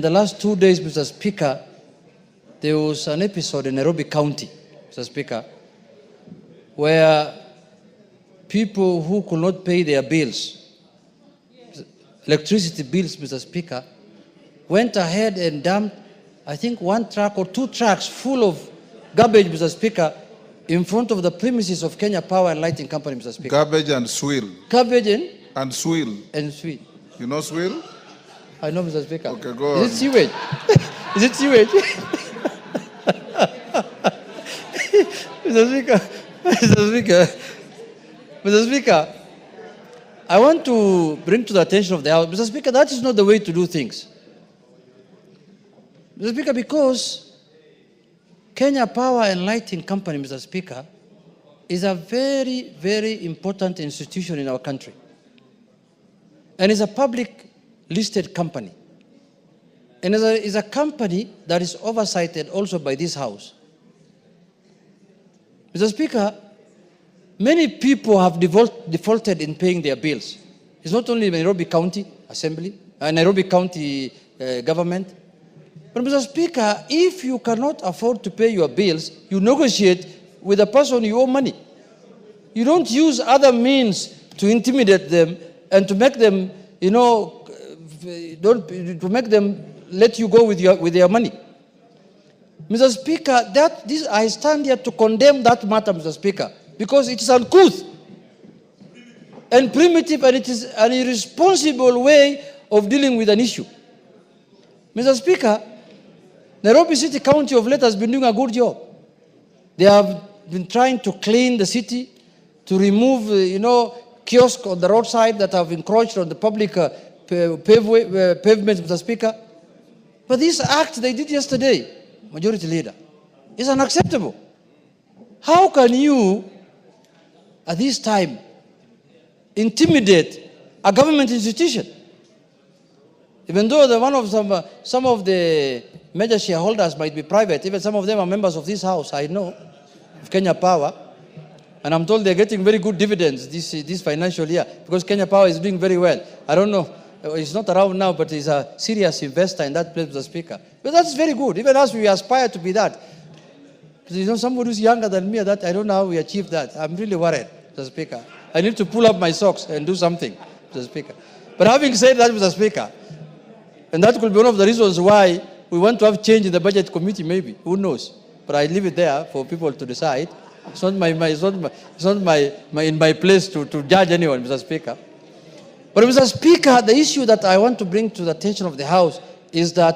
In the last 2 days, Mr. Speaker, there was an episode in Nairobi County, Mr. Speaker, where people who could not pay their bills, electricity bills, Mr. Speaker, went ahead and dumped, I think, 1 truck or 2 trucks full of garbage, Mr. Speaker, in front of the premises of Kenya Power and Lighting Company, Mr. Speaker. Garbage and swill. Garbage and swill. And sweet. You know swill? I know, Mr. Speaker. Okay, go on. Is it sewage? Is it sewage? Mr. Speaker, Mr. Speaker, I want to bring to the attention of the House, Mr. Speaker, that is not the way to do things. Mr. Speaker, because Kenya Power and Lighting Company, Mr. Speaker, is a very, very important institution in our country. And is a public listed company. And is a company that is oversighted also by this House. Mr. Speaker, many people have defaulted in paying their bills. It's not only Nairobi County Assembly, Nairobi County government. But Mr. Speaker, if you cannot afford to pay your bills, you negotiate with the person you owe money. You don't use other means to intimidate them and to make them, to make them let you go with their money. Mr. Speaker, I stand here to condemn that matter, Mr. Speaker, because it is uncouth and primitive, and it is an irresponsible way of dealing with an issue. Mr. Speaker, Nairobi City County of late has been doing a good job. They have been trying to clean the city, to remove, kiosks on the roadside that have encroached on the public pavements, Mr. Speaker. But this act they did yesterday, Majority Leader, is unacceptable. How can you, at this time, intimidate a government institution? Even though some of the major shareholders might be private, even some of them are members of this House, I know, of Kenya Power, and I'm told they're getting very good dividends this financial year because Kenya Power is doing very well. I don't know, he's not around now, but he's a serious investor in that place, Mr. Speaker. But that's very good. Even as we aspire to be that. Somebody who's younger than me, that I don't know how we achieve that. I'm really worried, Mr. Speaker. I need to pull up my socks and do something, Mr. Speaker. But having said that, Mr. Speaker, and that could be one of the reasons why we want to have change in the budget committee, maybe. Who knows? But I leave it there for people to decide. It's not in my place to judge anyone, Mr. Speaker. But Mr. Speaker, the issue that I want to bring to the attention of the House is that